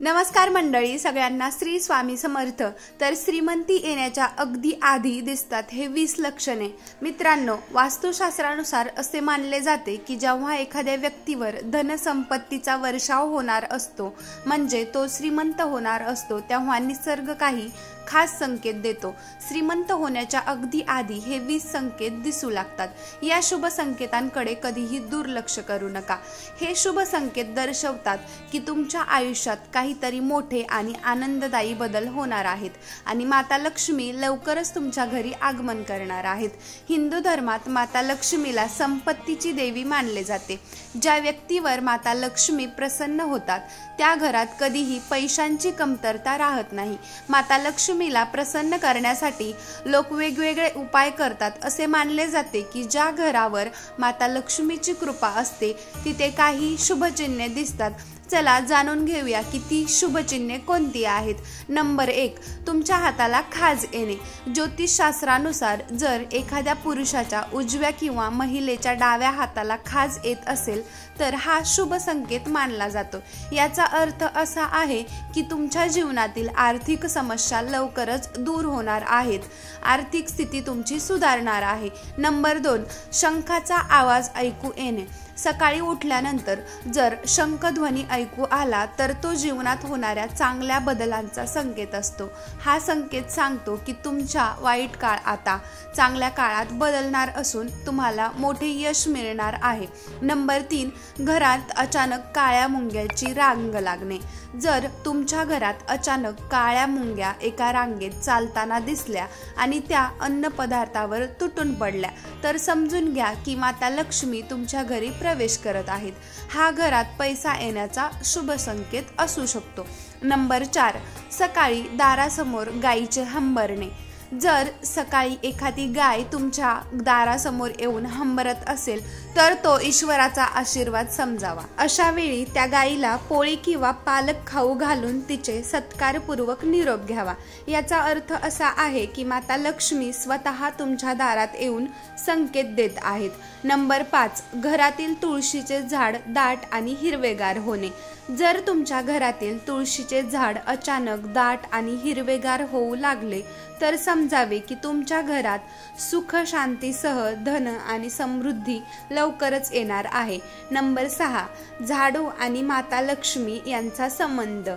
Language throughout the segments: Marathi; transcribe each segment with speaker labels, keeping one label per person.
Speaker 1: नमस्कार मंडळी, सगळ्यांना श्री स्वामी समर्थ। तर श्रीमंती येण्याच्या अगदी आधी दिसतात हे 20 लक्षणे। मित्रांनो, वास्तुशास्त्रानुसार असे मानले जाते की जेव्हा एखाद्या व्यक्तीवर धनसंपत्तीचा वर्षाव होणार असतो, म्हणजे तो श्रीमंत होणार असतो, तेव्हा निसर्ग काही खास संकेत देतो। श्रीमंत होण्याच्या अगदी आधी हे 20 संकेत दिसू लागतात। या शुभ संकेतांकडे कधीही दुर्लक्ष करू नका। हे शुभ संकेत दर्शवतात की तुमच्या आयुष्यात काहीतरी मोठे आणि आनंददायी बदल होणार आहेत आणि माता लक्ष्मी लवकरच तुमच्या घरी आगमन करणार आहेत। हिंदू धर्मात माता लक्ष्मीला संपत्तीची देवी मानले जाते। ज्या व्यक्तीवर माता लक्ष्मी प्रसन्न होतात त्या घरात कधीही पैशांची कमतरता राहत नाही। माता लक्ष्मीला प्रसन्न करण्यासाठी लोक वेगवेगळे उपाय करतात। असे मानले जाते की ज्या घरावर माता लक्ष्मीची कृपा असते तिथे काही शुभचिन्हे दिसतात। चला जाणून घेऊया की ती शुभचिन्हे कोणती आहेत। नंबर 1, तुमच्या हाताला खाज येणे। ज्योतिषशास्त्रानुसार जर एखाद्या पुरुषाच्या उजव्या किंवा महिलेच्या डाव्या हाताला खाज येत असेल तर हा शुभ संकेत मानला जातो। याचा अर्थ असा आहे की तुमच्या जीवनातील आर्थिक समस्या लवकरच दूर होणार आहेत। आर्थिक स्थिती तुमची सुधारणार आहे। नंबर 2, शंखाचा आवाज ऐकू येणे। सकाळी उठल्यानंतर जर शंखध्वनी ऐकू आला तर तो जीवनात होणाऱ्या चांगल्या बदलांचा संकेत असतो। हा संकेत सांगतो की तुमचा वाईट काळ आता चांगल्या काळात बदलणार असून तुम्हाला मोठे यश मिळणार आहे। नंबर 3, घरात अचानक काळ्या मुंग्याची रांग लागणे। जर तुमच्या घरात अचानक काळ्या मुंग्या एका रांगेत चालताना दिसल्या आणि त्या अन्न पदार्थावर तुटून पडल्या तर समजून घ्या की माता लक्ष्मी तुमच्या घरी प्रवेश करत आहेत। हा घरात पैसा येण्याचा शुभ संकेत असू शकतो। नंबर 4, सकाळी दारासमोर गायीचे हंबरणे। जर सकाळी एखादी गाय तुमच्या दारासमोर येऊन हंबरत असेल तर तो ईश्वराचा आशीर्वाद समजावा। अशा वेळी त्या गायीला पोळी किंवा पालक खाऊ घालून तिचे सत्कारपूर्वक निरोप घ्यावा। याचा अर्थ असा आहे की माता लक्ष्मी स्वतः तुमच्या दारात येऊन संकेत देत आहेत। नंबर 5, घरातील तुळशीचे झाड दाट आणि हिरवेगार होणे। जर तुमच्या घरातील तुळशीचे झाड अचानक दाट आणि हिरवेगार होऊ लागले तर समजावे की तुमच्या घरात सुख शांतीसह धन आणि समृद्धी लवकरच येणार आहे। नंबर 6, झाडू आणि माता लक्ष्मी यांचा संबंध।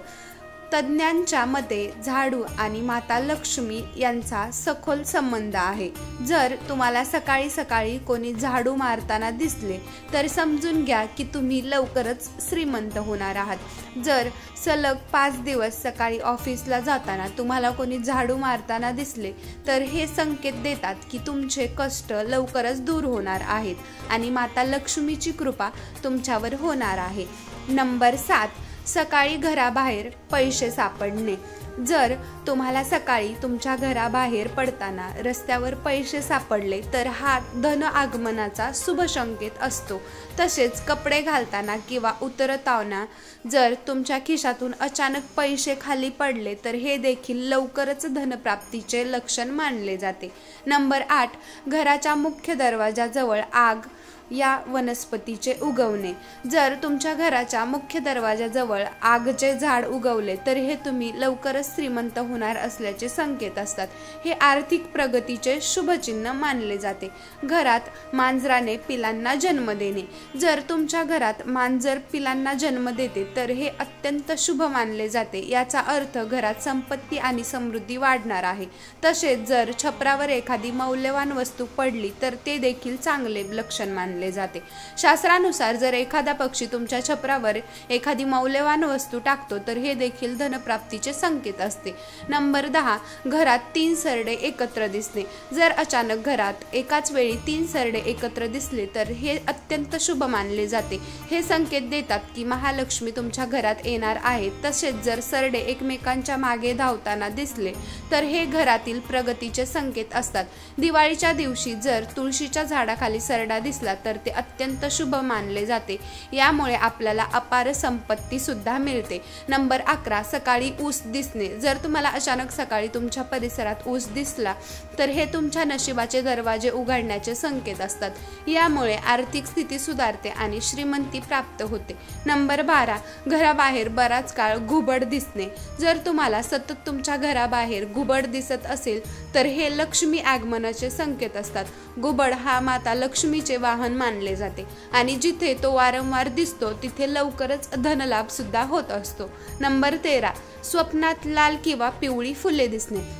Speaker 1: तज्ञांच्या मते झाडू आणि माता लक्ष्मी यांचा सखोल संबंध आहे। जर तुम्हाला सकाळी सकाळी कोणी झाडू मारताना दिसले तर समजून घ्या की तुम्ही लवकरच श्रीमंत होणार आहात। जर सलग 5 दिवस सकाळी ऑफिसला जाताना तुम्हाला कोणी झाडू मारताना दिसले तर हे संकेत देतात की तुमचे कष्ट लवकरच दूर होणार आहेत आणि माता लक्ष्मीची कृपा तुमच्यावर होणार आहे। नंबर 7, सकाळी घराबाहेर पैसे सापडणे। जर तुम्हाला सकाळी तुमच्या घराबाहेर पडताना रस्त्यावर पैसे सापडले तर हा धन आगमनाचा शुभ संकेत असतो। तसेच कपडे घालताना किंवा उतरताना जर तुमच्या खिशातून अचानक पैसे खाली पडले तर हे देखील लवकरच धनप्राप्तीचे लक्षण मानले जाते। नंबर 8, घराच्या मुख्य दरवाजाजवळ आग या वनस्पतीचे उगवणे। जर तुमच्या घराच्या मुख्य दरवाजाजवळ आगचे झाड उगवले तर हे तुम्ही लवकरच श्रीमंत होणार असल्याचे संकेत असतात। हे आर्थिक प्रगतीचे शुभ चिन्ह मानले जाते। घरात मांजराने पिलांना जन्म देणे। जर तुमच्या घरात मांजर पिलांना जन्म देते तर हे अत्यंत शुभ मानले जाते। याचा अर्थ घरात संपत्ती आणि समृद्धी वाढणार आहे। तसेच जर छपरावर एखादी मौल्यवान वस्तू पडली तर ते देखील चांगले लक्षण मानले जाते। शास्त्रानुसार जर एखादा पक्षी तुमच्या छपरावर एखादी मौल्यवान वस्तू टाकतो तर हे देखील धनप्राप्तीचे संकेत असते। नंबर 10, घरात 3 सरडे एकत्र दिसणे। जर अचानक घरात एकाच वेळी 3 सरडे एकत्र दिसले तर हे अत्यंत शुभ मानले जाते। हे संकेत देतात की महालक्ष्मी तुमच्या घरात येणार आहेत। तसेच जर सरडे एकमेकांच्या मागे धावताना दिसले तर हे घरातील प्रगतीचे संकेत असतात। दिवाळीच्या दिवशी जर तुळशीच्या झाडाखाली सरडा दिसला तर तर ते अत्यंत शुभ मानले जाते। यामुळे आपल्याला अपार संपत्ती सुद्धा मिळते। नंबर 11, सकाळी ऊस दिसणे। जर तुम्हाला अचानक सकाळी तुमच्या परिसरात ऊस दिसला तर हे तुमच्या नशिबाचे दरवाजे उघडण्याचे संकेत असतात। यामुळे आर्थिक स्थिती सुधारते आणि श्रीमंती प्राप्त होते। नंबर 12, घराबाहेर बराच काळ घुबड दिसणे। जर तुम्हाला सतत तुमच्या घराबाहेर घुबड दिसत असेल तर हे लक्ष्मी आगमनाचे संकेत असतात। घुबड हा माता लक्ष्मीचे वाहन मानले जाते आणि जिथे तो वारंवार दिसतो तिथे लवकरच धनलाभ सुद्धा होत असतो। नंबर 13, स्वप्नात लाल किंवा पिवळी फुले दिसणे।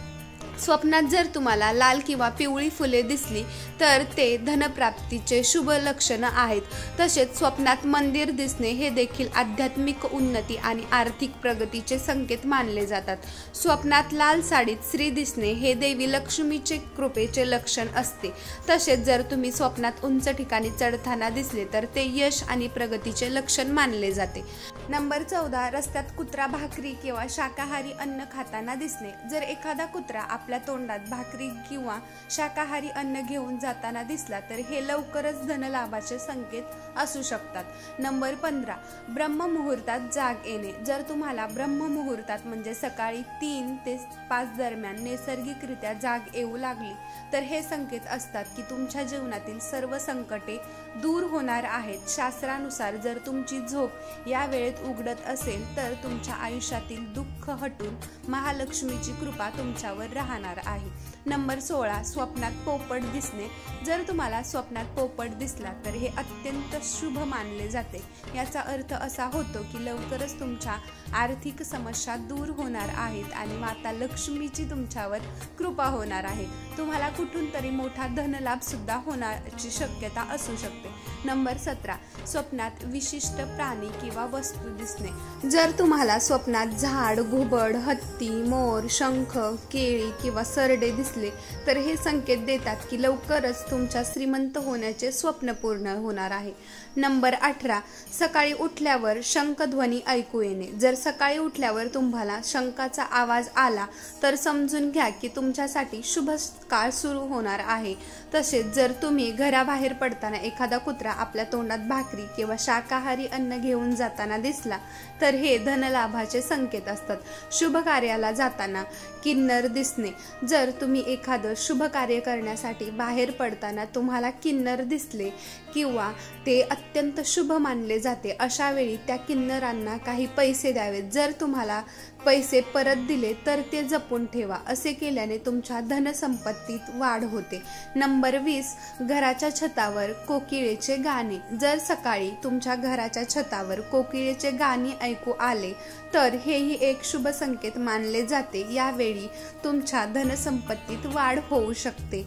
Speaker 1: स्वप्नात जर तुम्हाला लाल किंवा पिवळी फुले दिसली तर ते धनप्राप्तीचे शुभ लक्षण आहेत। तसेच स्वप्नात मंदिर दिसणे हे देखील आध्यात्मिक उन्नती आणि आर्थिक प्रगतीचे संकेत मानले जातात। स्वप्नात लाल साडीत स्त्री दिसणे हे देवी लक्ष्मीचे कृपेचे लक्षण असते। तसेच जर तुम्ही स्वप्नात उंच ठिकाणी चढताना दिसले तर ते यश आणि प्रगतीचे लक्षण मानले जाते। नंबर 14, रस्त्यात कुत्रा भाकरी किंवा शाकाहारी अन्न खाताना दिसणे। जर एखादा कुत्रा आपल्या तोंडात भाकरी किंवा शाकाहारी अन्न घेऊन जाताना दिसला तर हे लवकरच धनलाभाचे संकेत असू शकतात। नंबर 15, ब्रह्ममुहूर्तात जाग येणे। जर तुम्हाला ब्रह्ममुहूर्तात म्हणजे सकाळी 3 ते 5 दरम्यान नैसर्गिकरित्या जाग येऊ लागली तर हे संकेत असतात की तुमच्या जीवनातील सर्व संकटे दूर होणार आहेत। शास्त्रानुसार जर तुमची झोप या वेळेत उघडत असेल तर तुमच्या आयुष्यातील दुःख हटून महालक्ष्मीची कृपा तुमच्यावर राहणार आहे। नंबर 16, स्वप्नात पोपट दिसणे। जर तुम्हाला स्वप्नात पोपट दिसला तर हे अत्यंत शुभ मानले जाते। याचा अर्थ असा होतो की लवकरच तुमच्या आर्थिक समस्या दूर होणार आहेत आणि माता लक्ष्मीची तुमच्यावर कृपा होणार आहे। तुम्हाला कुठून तरी मोठा धनलाभ सुद्धा होण्याची शक्यता असू शकते। नंबर 17, स्वप्नात विशिष्ट प्राणी किंवा वस्तू दिसणे। जर तुम्हाला स्वप्नात झाड, घुबड, हत्ती, मोर, शंख, केळी किंवा सरडे दिसले तर हे संकेत देतात की लवकरच तुमच्या श्रीमंत होण्याचे स्वप्न पूर्ण होणार आहे। नंबर 18, सकाळी उठल्यावर शंखध्वनी ऐकू येणे। जर सकाळी उठल्यावर तुम्हाला शंखाचा आवाज आला तर समजून घ्या की तुमच्यासाठी शुभ काळ सुरू होणार आहे। तसेच जर तुम्ही घराबाहेर पडताना एखादा कुत्रा आपल्या तोंडात भाकरी किंवा शाकाहारी अन्न घेऊन जाताना दिसला तर हे धनलाभाचे संकेत असतात। शुभ कार्याला जाताना किन्नर दिसणे। जर तुम्ही एखादं शुभ कार्य करण्यासाठी बाहेर पडताना तुम्हाला किन्नर दिसले किंवा ते अत्यंत शुभ मानले जाते, अशा वेळी त्या किन्नरांना काही पैसे द्यावेत। जर तुम्हाला पैसे परत दिले तर ते जपून ठेवा। असे केल्याने तुमच्या धनसंपत्तीत वाढ होते। नंबर 20, घराच्या छतावर कोकिळेचे गाणे। जर सकाळी तुमच्या घराच्या छतावर कोकिळेचे गाणे ऐकू आले तर हेही एक शुभ संकेत मानले जाते। यावेळी तुमच्या धनसंपत्तीत वाढ होऊ शकते।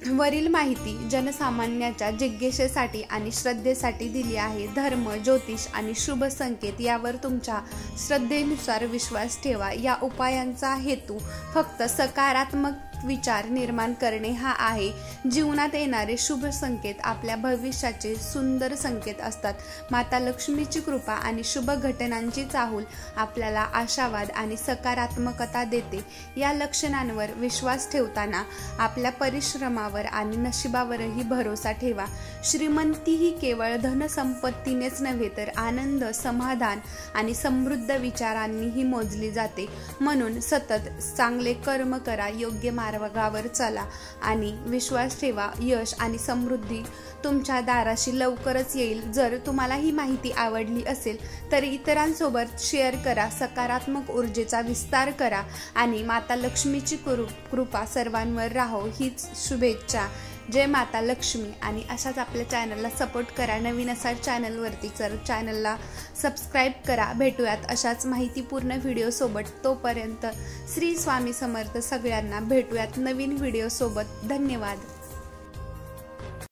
Speaker 1: वरील माहिती जनसामान्याच्या जिज्ञासेसाठी आणि श्रद्धेसाठी दिली आहे। धर्म, ज्योतिष आणि शुभ संकेत यावर तुमच्या श्रद्धेनुसार विश्वास ठेवा। या उपायांचा हेतू फक्त सकारात्मक विचार निर्माण करणे हा आहे। जीवनात येणारे शुभ संकेत आपल्या भविष्याचे सुंदर संकेत असतात। माता लक्ष्मीची कृपा आणि शुभ घटनांची चाहूल आपल्याला आशावाद आणि सकारात्मकता देते। या लक्षणांवर विश्वास ठेवताना आपल्या परिश्रमावर आणि नशिबावरही भरोसा ठेवा। श्रीमंती ही केवळ धनसंपत्तीनेच नव्हे तर आनंद, समाधान आणि समृद्ध विचारांनीही मोजली जाते। म्हणून सतत चांगले कर्म करा, योग्य मार्गावर चला आणि विश्वास ठेवा। यश आणि समृद्धी तुमच्या दाराशी लवकरच येईल। जर तुम्हाला ही माहिती आवडली असेल तर इतरांसोबत शेअर करा, सकारात्मक ऊर्जेचा विस्तार करा आणि माता लक्ष्मीची कृपा सर्वांवर राहो हीच शुभेच्छा। जय माता लक्ष्मी। आणि अशाच आपल्या चॅनलला सपोर्ट करा। नवीन असाल चॅनलवरती तर चॅनलला सबस्क्राईब करा। भेटूयात अशाच माहितीपूर्ण व्हिडिओसोबत। तोपर्यंत श्री स्वामी समर्थ सगळ्यांना। भेटूयात नवीन व्हिडिओसोबत। धन्यवाद।